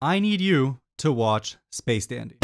I need you to watch Space Dandy.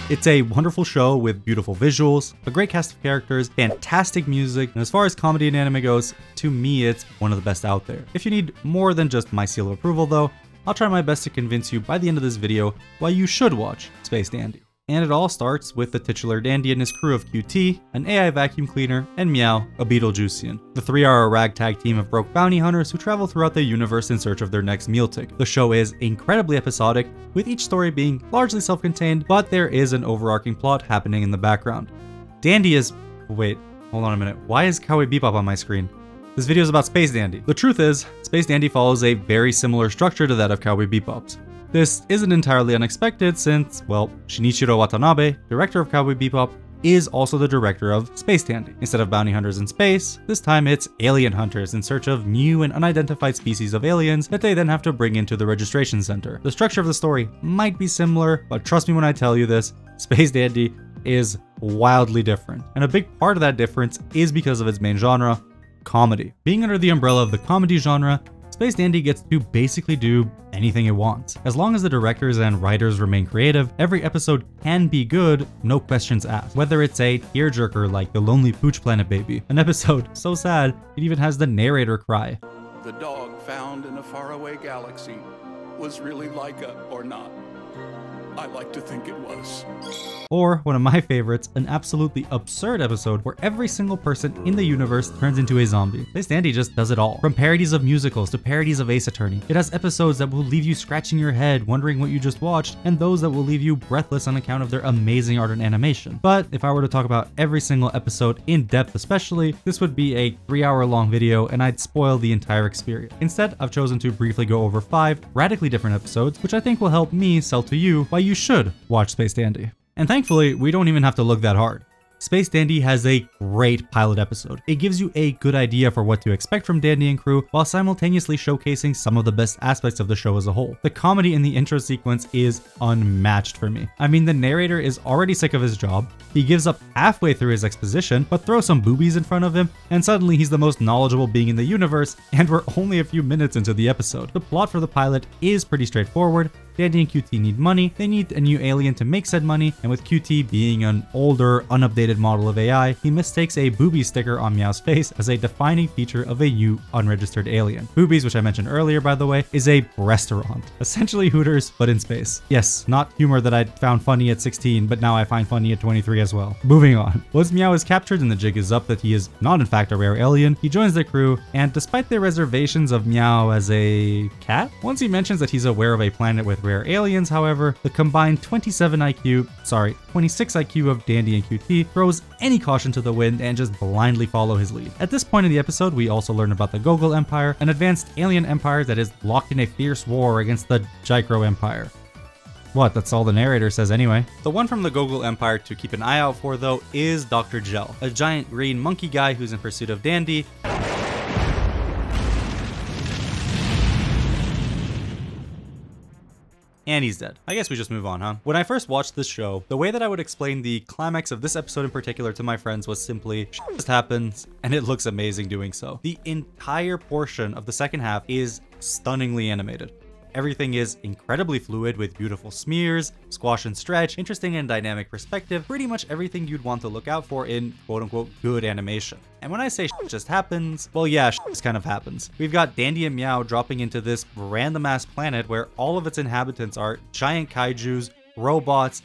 It's a wonderful show with beautiful visuals, a great cast of characters, fantastic music, and as far as comedy and anime goes, to me it's one of the best out there. If you need more than just my seal of approval though, I'll try my best to convince you by the end of this video why you should watch Space Dandy. And it all starts with the titular Dandy and his crew of QT, an AI vacuum cleaner, and Meow, a Beetlejuicean. The three are a ragtag team of broke bounty hunters who travel throughout the universe in search of their next meal ticket. The show is incredibly episodic, with each story being largely self-contained, but there is an overarching plot happening in the background. Dandy is... wait, hold on a minute. Why is Cowboy Bebop on my screen? This video is about Space Dandy. The truth is, Space Dandy follows a very similar structure to that of Cowboy Bebop's. This isn't entirely unexpected since, well, Shinichiro Watanabe, director of Cowboy Bebop, is also the director of Space Dandy. Instead of bounty hunters in space, this time it's alien hunters in search of new and unidentified species of aliens that they then have to bring into the registration center. The structure of the story might be similar, but trust me when I tell you this, Space Dandy is wildly different. And a big part of that difference is because of its main genre, comedy. Being under the umbrella of the comedy genre, Space Dandy gets to basically do anything it wants. As long as the directors and writers remain creative, every episode can be good, no questions asked. Whether it's a tearjerker like The Lonely Pooch Planet Baby, an episode so sad it even has the narrator cry. The dog found in a faraway galaxy was really Laika or not. I like to think it was. Or, one of my favorites, an absolutely absurd episode where every single person in the universe turns into a zombie. Space Dandy just does it all. From parodies of musicals to parodies of Ace Attorney. It has episodes that will leave you scratching your head wondering what you just watched, and those that will leave you breathless on account of their amazing art and animation. But if I were to talk about every single episode in depth especially, this would be a 3-hour long video and I'd spoil the entire experience. Instead, I've chosen to briefly go over 5 radically different episodes, which I think will help me sell to you why you should watch Space Dandy. And thankfully, we don't even have to look that hard. Space Dandy has a great pilot episode. It gives you a good idea for what to expect from Dandy and crew, while simultaneously showcasing some of the best aspects of the show as a whole. The comedy in the intro sequence is unmatched for me. I mean, the narrator is already sick of his job, he gives up halfway through his exposition, but throw some boobies in front of him, and suddenly he's the most knowledgeable being in the universe, and we're only a few minutes into the episode. The plot for the pilot is pretty straightforward. Dandy and QT need money, they need a new alien to make said money, and with QT being an older, unupdated model of AI, he mistakes a booby sticker on Meow's face as a defining feature of a new, unregistered alien. Boobies, which I mentioned earlier by the way, is a restaurant. Essentially Hooters, but in space. Yes, not humor that I found funny at 16, but now I find funny at 23 as well. Moving on. Once Meow is captured and the jig is up that he is not in fact a rare alien, he joins the crew, and despite their reservations of Meow as a cat, once he mentions that he's aware of a planet with rare aliens, however, the combined 26 IQ of Dandy and QT throws any caution to the wind and just blindly follow his lead. At this point in the episode, we also learn about the Gogol Empire, an advanced alien empire that is locked in a fierce war against the Jicro Empire. What, that's all the narrator says anyway. The one from the Gogol Empire to keep an eye out for though is Dr. Gel, a giant green monkey guy who's in pursuit of Dandy. And he's dead. I guess we just move on, huh? When I first watched this show, the way that I would explain the climax of this episode in particular to my friends was simply, shit just happens, and it looks amazing doing so. The entire portion of the second half is stunningly animated. Everything is incredibly fluid with beautiful smears, squash and stretch, interesting and dynamic perspective, pretty much everything you'd want to look out for in quote-unquote good animation. And when I say shit just happens, well yeah, shit just kind of happens. We've got Dandy and Meow dropping into this random ass planet where all of its inhabitants are giant kaijus, robots,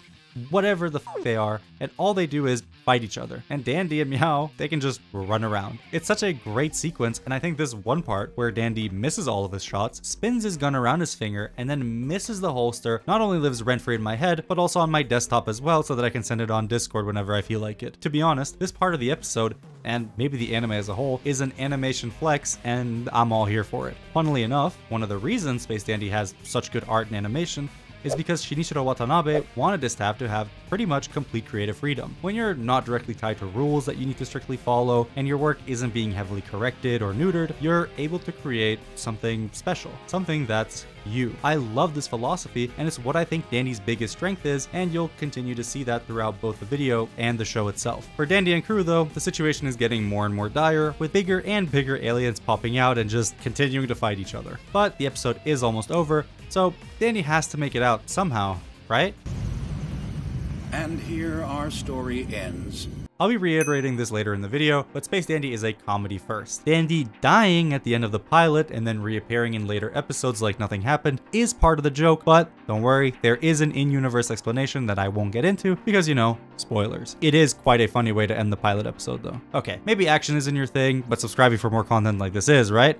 whatever the f they are, and all they do is fight each other. And Dandy and Meow, they can just run around. It's such a great sequence, and I think this one part where Dandy misses all of his shots, spins his gun around his finger, and then misses the holster, not only lives rent-free in my head, but also on my desktop as well so that I can send it on Discord whenever I feel like it. To be honest, this part of the episode, and maybe the anime as a whole, is an animation flex, and I'm all here for it. Funnily enough, one of the reasons Space Dandy has such good art and animation is because Shinichiro Watanabe wanted his staff to have pretty much complete creative freedom. When you're not directly tied to rules that you need to strictly follow, and your work isn't being heavily corrected or neutered, you're able to create something special, something that's you. I love this philosophy, and it's what I think Dandy's biggest strength is, and you'll continue to see that throughout both the video and the show itself. For Dandy and crew though, the situation is getting more and more dire, with bigger and bigger aliens popping out and just continuing to fight each other. But the episode is almost over, so Dandy has to make it out somehow, right? And here our story ends. I'll be reiterating this later in the video, but Space Dandy is a comedy first. Dandy dying at the end of the pilot and then reappearing in later episodes like nothing happened is part of the joke, but don't worry, there is an in-universe explanation that I won't get into because, you know, spoilers. It is quite a funny way to end the pilot episode though. Okay, maybe action isn't your thing, but subscribing for more content like this is, right?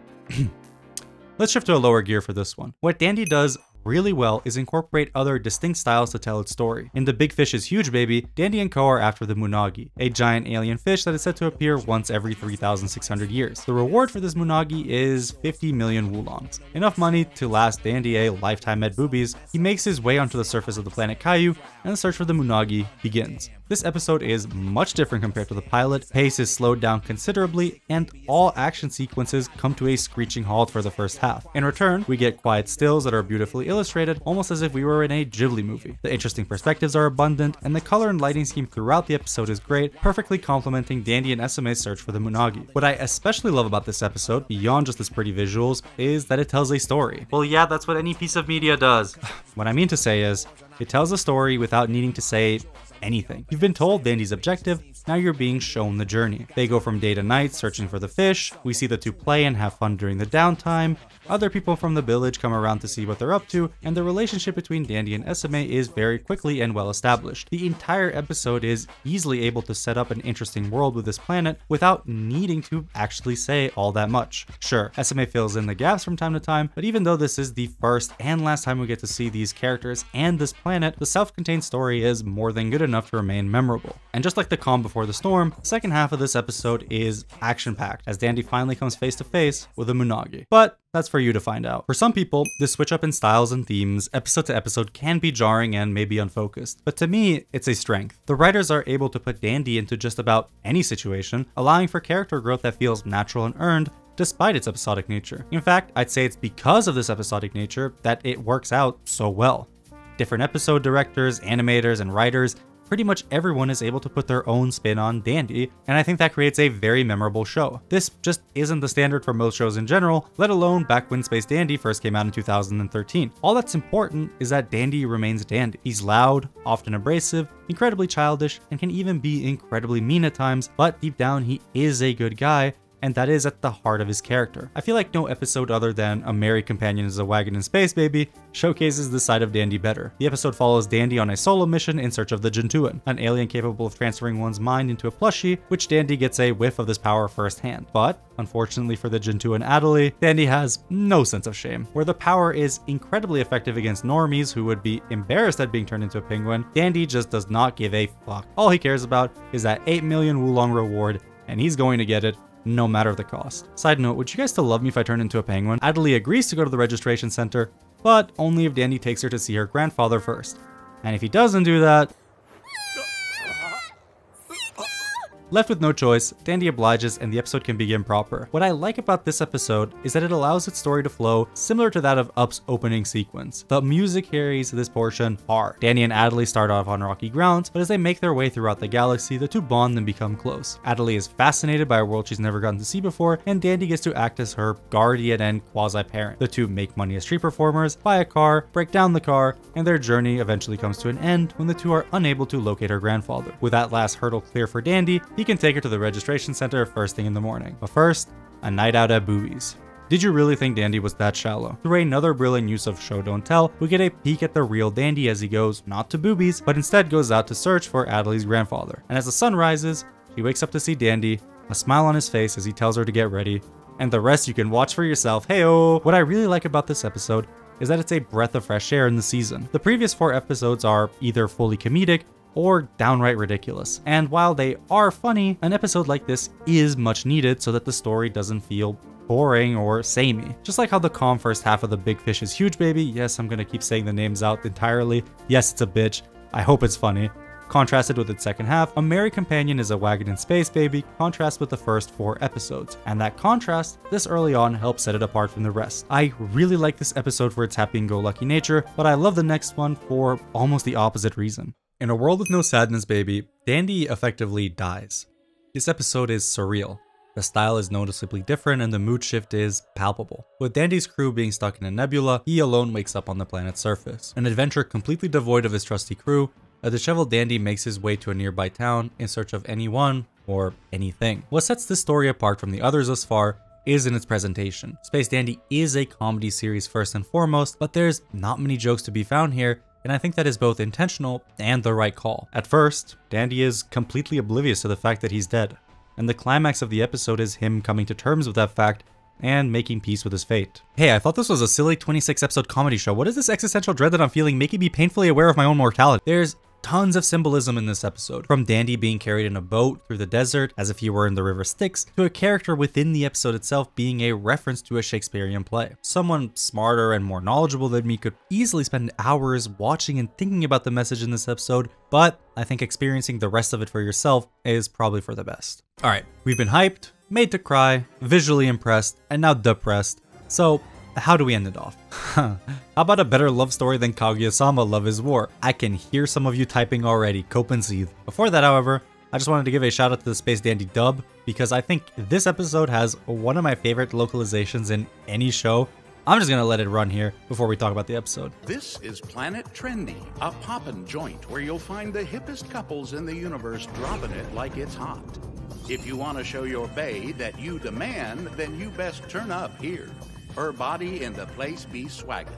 Let's shift to a lower gear for this one. What Dandy does really well is incorporate other distinct styles to tell its story. In The Big Fish is Huge Baby, Dandy and co are after the Munagi, a giant alien fish that is said to appear once every 3,600 years. The reward for this Munagi is 50 million wulongs, enough money to last Dandy a lifetime at boobies. He makes his way onto the surface of the planet Kaiju, and the search for the Munagi begins. This episode is much different compared to the pilot, pace is slowed down considerably, and all action sequences come to a screeching halt for the first half. In return, we get quiet stills that are beautifully illustrated, almost as if we were in a Ghibli movie. The interesting perspectives are abundant, and the color and lighting scheme throughout the episode is great, perfectly complementing Dandy and SMA's search for the Munagi. What I especially love about this episode, beyond just its pretty visuals, is that it tells a story. Well, yeah, that's what any piece of media does. What I mean to say is, it tells a story without needing to say anything. You've been told Dandy's objective, now you're being shown the journey. They go from day to night searching for the fish, we see the two play and have fun during the downtime, other people from the village come around to see what they're up to, and the relationship between Dandy and SMA is very quickly and well established. The entire episode is easily able to set up an interesting world with this planet without needing to actually say all that much. Sure, SMA fills in the gaps from time to time, but even though this is the first and last time we get to see these characters and this planet, the self-contained story is more than good enough to remain memorable. And just like the calm before the storm, the second half of this episode is action-packed, as Dandy finally comes face to face with a Munagi. But that's for you to find out. For some people, this switch up in styles and themes, episode to episode, can be jarring and maybe unfocused. But to me, it's a strength. The writers are able to put Dandy into just about any situation, allowing for character growth that feels natural and earned, despite its episodic nature. In fact, I'd say it's because of this episodic nature that it works out so well. Different episode directors, animators, and writers, pretty much everyone is able to put their own spin on Dandy, and I think that creates a very memorable show. This just isn't the standard for most shows in general, let alone back when Space Dandy first came out in 2013. All that's important is that Dandy remains Dandy. He's loud, often abrasive, incredibly childish, and can even be incredibly mean at times, but deep down he is a good guy, and that is at the heart of his character. I feel like no episode other than A Merry Companion is a Wagon in Space Baby showcases this side of Dandy better. The episode follows Dandy on a solo mission in search of the Jintuan, an alien capable of transferring one's mind into a plushie, which Dandy gets a whiff of this power firsthand. But, unfortunately for the Jintuan Adelie, Dandy has no sense of shame. Where the power is incredibly effective against normies who would be embarrassed at being turned into a penguin, Dandy just does not give a fuck. All he cares about is that 8 million wulong reward, and he's going to get it no matter the cost. Side note, would you guys still love me if I turned into a penguin? Adelie agrees to go to the registration center, but only if Dandy takes her to see her grandfather first. And if he doesn't do that, left with no choice, Dandy obliges and the episode can begin proper. What I like about this episode is that it allows its story to flow similar to that of Up's opening sequence. The music carries this portion hard. Dandy and Adelie start off on rocky grounds, but as they make their way throughout the galaxy, the two bond and become close. Adelie is fascinated by a world she's never gotten to see before, and Dandy gets to act as her guardian and quasi-parent. The two make money as street performers, buy a car, break down the car, and their journey eventually comes to an end when the two are unable to locate her grandfather. With that last hurdle clear for Dandy, he can take her to the registration center first thing in the morning. But first, a night out at boobies. Did you really think Dandy was that shallow? Through another brilliant use of show don't tell, we get a peek at the real Dandy as he goes not to boobies, but instead goes out to search for Adelie's grandfather. And as the sun rises, she wakes up to see Dandy, a smile on his face as he tells her to get ready, and the rest you can watch for yourself. Heyo! What I really like about this episode is that it's a breath of fresh air in the season. The previous 4 episodes are either fully comedic or downright ridiculous. And while they are funny, an episode like this is much needed so that the story doesn't feel boring or samey. Just like how the calm first half of The Big Fish is huge, baby. Yes, I'm gonna keep saying the names out entirely. Yes, it's a bitch. I hope it's funny. Contrasted with its second half, A Merry Companion is a wagon in space, baby, contrast with the first 4 episodes. And that contrast, this early on, helps set it apart from the rest. I really like this episode for its happy-go-lucky nature, but I love the next one for almost the opposite reason. In a world with no sadness, baby, Dandy effectively dies. This episode is surreal. The style is noticeably different and the mood shift is palpable. With Dandy's crew being stuck in a nebula, he alone wakes up on the planet's surface. An adventure completely devoid of his trusty crew, a disheveled Dandy makes his way to a nearby town in search of anyone or anything. What sets this story apart from the others thus far is in its presentation. Space Dandy is a comedy series first and foremost, but there's not many jokes to be found here, and I think that is both intentional and the right call. At first, Dandy is completely oblivious to the fact that he's dead, and the climax of the episode is him coming to terms with that fact and making peace with his fate. Hey, I thought this was a silly 26 episode comedy show. What is this existential dread that I'm feeling making me painfully aware of my own mortality? There's tons of symbolism in this episode, from Dandy being carried in a boat through the desert as if he were in the river Styx, to a character within the episode itself being a reference to a Shakespearean play. Someone smarter and more knowledgeable than me could easily spend hours watching and thinking about the message in this episode, but I think experiencing the rest of it for yourself is probably for the best. Alright, we've been hyped, made to cry, visually impressed, and now depressed, so how do we end it off? How about a better love story than Kaguya-sama Love is War? I can hear some of you typing already, cope and seethe. Before that, however, I just wanted to give a shout out to the Space Dandy dub, because I think this episode has one of my favorite localizations in any show. I'm just gonna let it run here before we talk about the episode. This is Planet Trendy, a poppin' joint where you'll find the hippest couples in the universe dropping it like it's hot. If you want to show your bae that you demand, then you best turn up here. Her body in the place be swaggin'.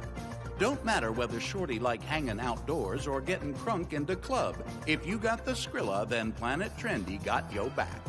Don't matter whether shorty like hanging outdoors or getting crunk in the club. If you got the Skrilla, then Planet Trendy got yo back.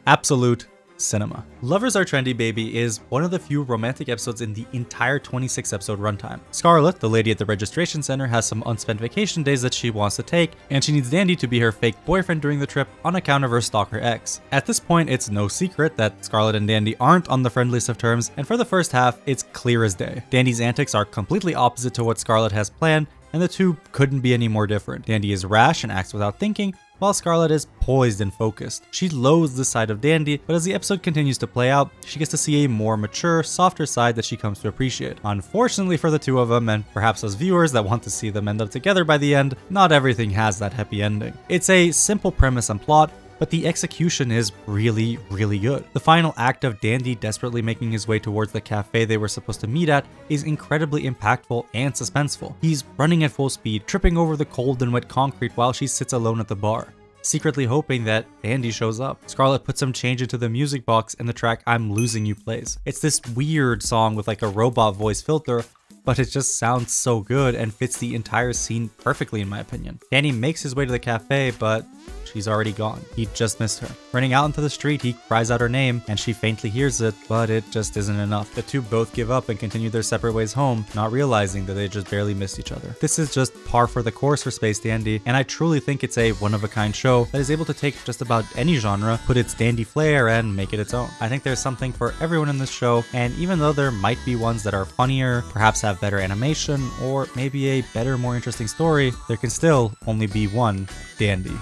Absolute cinema. Lovers Are Trendy, baby is one of the few romantic episodes in the entire 26 episode runtime. Scarlet, the lady at the registration center, has some unspent vacation days that she wants to take, and she needs Dandy to be her fake boyfriend during the trip on account of her stalker ex. At this point, it's no secret that Scarlet and Dandy aren't on the friendliest of terms, and for the first half, it's clear as day. Dandy's antics are completely opposite to what Scarlet has planned, and the two couldn't be any more different. Dandy is rash and acts without thinking, while Scarlet is poised and focused. She loathes the side of Dandy, but as the episode continues to play out, she gets to see a more mature, softer side that she comes to appreciate. Unfortunately for the two of them, and perhaps as viewers that want to see them end up together by the end, not everything has that happy ending. It's a simple premise and plot, but the execution is really, really good. The final act of Dandy desperately making his way towards the cafe they were supposed to meet at is incredibly impactful and suspenseful. He's running at full speed, tripping over the cold and wet concrete while she sits alone at the bar, secretly hoping that Dandy shows up. Scarlet puts some change into the music box and the track I'm Losing You plays. It's this weird song with like a robot voice filter, but it just sounds so good and fits the entire scene perfectly in my opinion. Danny makes his way to the cafe, but she's already gone. He just missed her. Running out into the street, he cries out her name, and she faintly hears it, but it just isn't enough. The two both give up and continue their separate ways home, not realizing that they just barely missed each other. This is just par for the course for Space Dandy, and I truly think it's a one-of-a-kind show that is able to take just about any genre, put its dandy flair, and make it its own. I think there's something for everyone in this show, and even though there might be ones that are funnier, perhaps have better animation, or maybe a better, more interesting story, there can still only be one Dandy.